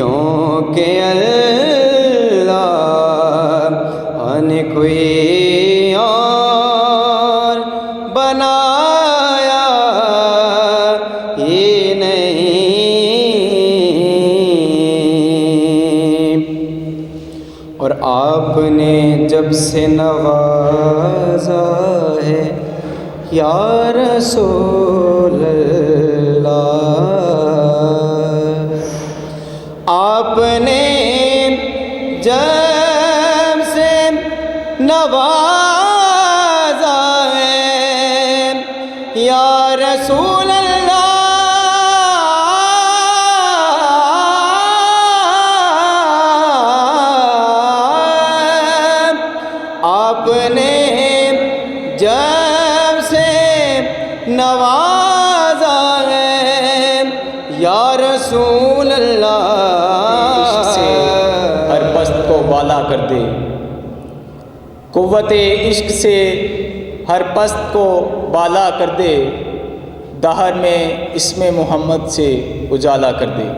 کیونکہ اللہ نے کوئی اور بنایا ہی نہیں، اور آپ نے جب سے نوازا ہے یا رسول اللہ، آپ نے جب سے نوازا ہے یا رسول اللہ، آپ نے جب سے نوازا ہے یا رسول اللہ، عشق سے ہر پست کو بالا کر دے، قوت عشق سے ہر پست کو بالا کر دے، دہر میں اسم محمد سے اجالا کر دے۔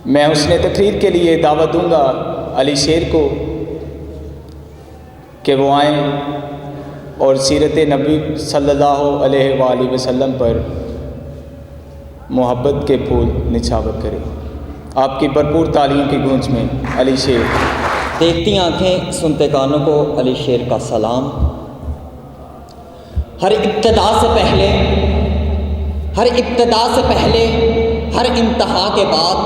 میں حسن تقریر کے لیے دعوت دوں گا علی شیر کو کہ وہ آئیں اور سیرت نبی صلی اللہ علیہ وآلہ وسلم پر محبت کے پھول نچھاور کریں۔ آپ کی بھرپور تعلیم کی گونج میں علی شیر۔ دیکھتی آنکھیں سنتے کانوں کو علی شیر کا سلام۔ ہر ابتدا سے پہلے، ہر ابتدا سے پہلے، ہر انتہا کے بعد،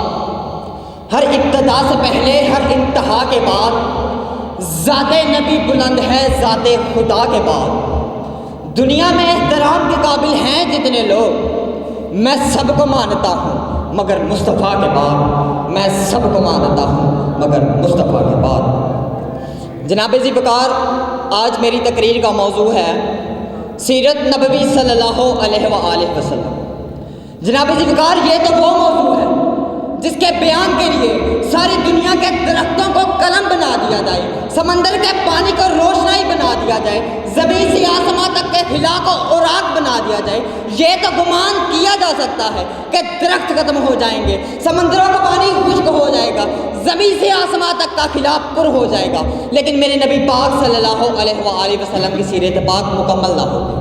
ہر ابتدا سے پہلے، ہر انتہا کے بعد، ذات نبی بلند ہے ذات خدا کے بعد۔ دنیا میں احترام کے قابل ہیں جتنے لوگ، میں سب کو مانتا ہوں مگر مصطفیٰ کے بعد، میں سب کو مانتا ہوں مگر مصطفیٰ کے بعد۔ جناب ذی وقار، آج میری تقریر کا موضوع ہے سیرت نبوی صلی اللہ علیہ وآلہ وسلم۔ جناب ذی وقار، یہ تو وہ موضوع ہے جس کے بیان کے لیے ساری دنیا کے درختوں کو قلم بنا دیا جائے، سمندر کے پانی کو روشنائی بنا دیا جائے، زمین سے آسمان تک کے خلا کو اوراق بنا دیا جائے۔ یہ تو گمان کیا جا سکتا ہے کہ درخت ختم ہو جائیں گے، سمندروں کا پانی خشک ہو جائے گا، زمین سے آسمان تک کا خلا پر ہو جائے گا، لیکن میرے نبی پاک صلی اللہ علیہ وآلہ وسلم کی سیرت پاک مکمل نہ ہوگی۔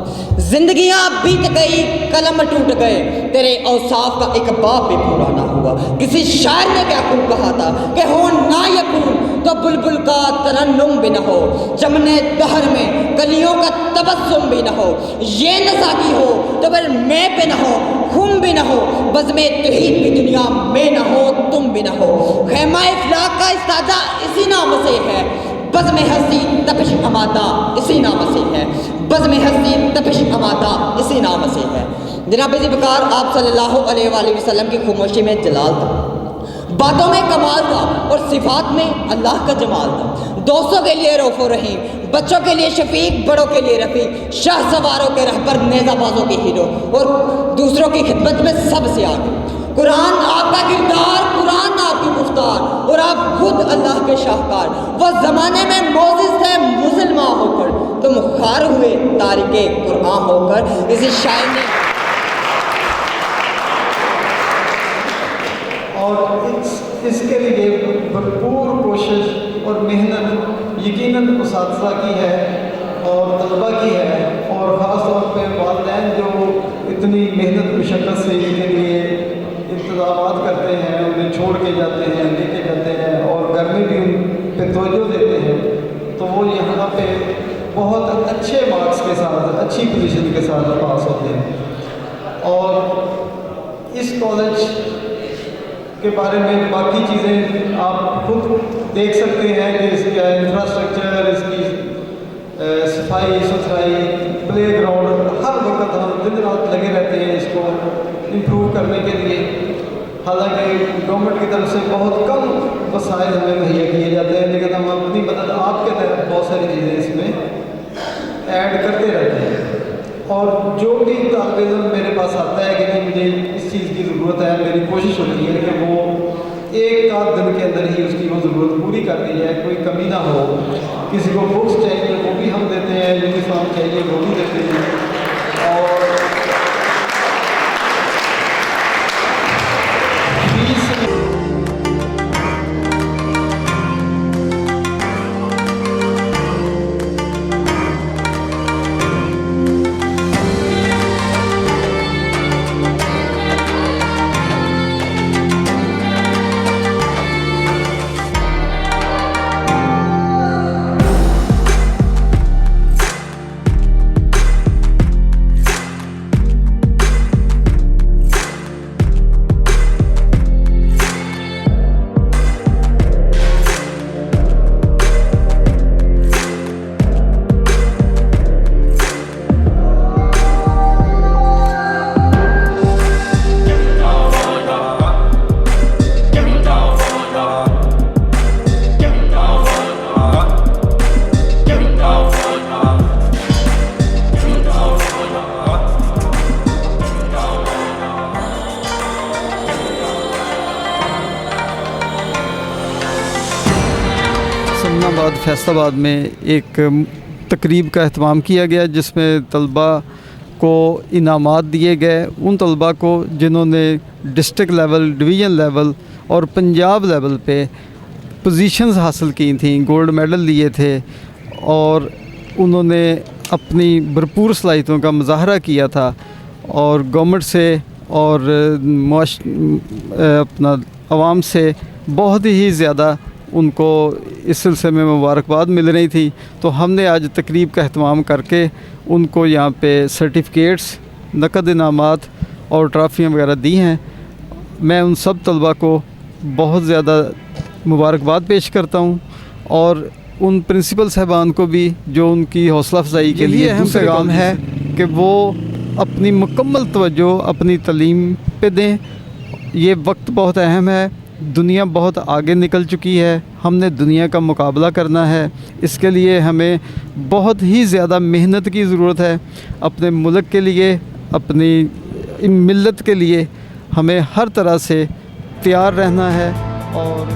زندگیاں بیت گئی، قلم ٹوٹ گئے، تیرے اوصاف کا ایک باب بھی پورا نہ ہوا۔ کسی شاعر نے کیا خوب کہا تھا کہ ہو نہ یکون تو بلبل کا ترنم بھی نہ ہو، چمنے دہر میں کلیوں کا تبسم بھی نہ ہو، یہ نہ کی ہو تو پھر میں پہ نہ ہو، خم بھی نہ ہو، بزم توحید بھی دنیا میں نہ ہو، تم بھی نہ ہو۔ خیمہ افلاک کا استاذہ اسی نام سے ہے، بزم ہستی تپش امادہ اسی نام سے ہے، بزم ہستی تپش امادہ اسی نام سے ہے۔ جناب ذی وقار، آپ صلی اللہ علیہ وآلہ وسلم کی خاموشی میں جلال تھا، باتوں میں کمال تھا اور صفات میں اللہ کا جمال تھا۔ دوستوں کے لیے رؤوف و رحیم، بچوں کے لیے شفیق، بڑوں کے لیے رفیق، شاہ سواروں کے رہبر، نیزہ بازوں کے ہیرو اور دوسروں کی خدمت میں سب سے آگے۔ قرآن آپ کا کردار، قرآن آپ کی گفتار، اور آپ خود اللہ کے شاہکار۔ وہ زمانے میں موجز تھے مسلمان ہو کر، تم خار ہوئے تارک قرآن ہو کر۔ اسی شاعر نے اور اس کے لیے بھرپور کوشش اور محنت یقیناً اساتذہ کی ہے اور طلباء کی ہے، اور خاص طور پہ والدین جو اتنی محنت مشقت سے ان کے لیے انتظامات کرتے ہیں، انہیں چھوڑ کے جاتے ہیں، لے کے جاتے ہیں، اور گھر میں بھی ان پہ توجہ دیتے ہیں، تو وہ یہاں پہ بہت اچھے مارکس کے ساتھ، اچھی پوزیشن کے ساتھ پاس ہوتے ہیں۔ اور اس کالج کے بارے میں باقی چیزیں آپ خود دیکھ سکتے ہیں کہ اس کا انفراسٹرکچر، اس کی صفائی ستھرائی، پلے گراؤنڈ، ہر وقت ہم دن رات لگے رہتے ہیں اس کو امپروو کرنے کے لیے۔ حالانکہ گورنمنٹ کی طرف سے بہت کم وسائل ہمیں مہیا کیے جاتے ہیں، لیکن ہم اپنی مدد آپ کے تحت بہت ساری چیزیں اس میں ایڈ کرتے رہتے ہیں۔ اور جو بھی طالب علم میرے پاس آتا ہے کہ نہیں مجھے اس چیز کی ضرورت ہے، میری کوشش ہوتی ہے کہ وہ ایک آدھ دن کے اندر ہی اس کی وہ ضرورت پوری کر دی جائے، کوئی کمی نہ ہو۔ کسی کو بکس چاہیے وہ بھی ہم دیتے ہیں، یونیفارم چاہیے وہ بھی دیتے ہیں، اور امینآباد فیصل آباد میں ایک تقریب کا اہتمام کیا گیا جس میں طلباء کو انعامات دیے گئے، ان طلباء کو جنہوں نے ڈسٹرکٹ لیول، ڈویژن لیول اور پنجاب لیول پہ پوزیشنز حاصل کی تھیں، گولڈ میڈل لیے تھے اور انہوں نے اپنی بھرپور صلاحیتوں کا مظاہرہ کیا تھا، اور گورنمنٹ سے اور اپنا عوام سے بہت ہی زیادہ ان کو اس سلسلے میں مبارکباد مل رہی تھی۔ تو ہم نے آج تقریب کا اہتمام کر کے ان کو یہاں پہ سرٹیفکیٹس، نقد انعامات اور ٹرافیاں وغیرہ دی ہیں۔ میں ان سب طلباء کو بہت زیادہ مبارکباد پیش کرتا ہوں، اور ان پرنسپل صاحبان کو بھی جو ان کی حوصلہ افزائی کے لیے اہم پیغام ہے کہ وہ اپنی مکمل توجہ اپنی تعلیم پہ دیں۔ یہ وقت بہت اہم ہے، دنیا بہت آگے نکل چکی ہے، ہم نے دنیا کا مقابلہ کرنا ہے، اس کے لیے ہمیں بہت ہی زیادہ محنت کی ضرورت ہے۔ اپنے ملک کے لیے، اپنی ملت کے لیے ہمیں ہر طرح سے تیار رہنا ہے، اور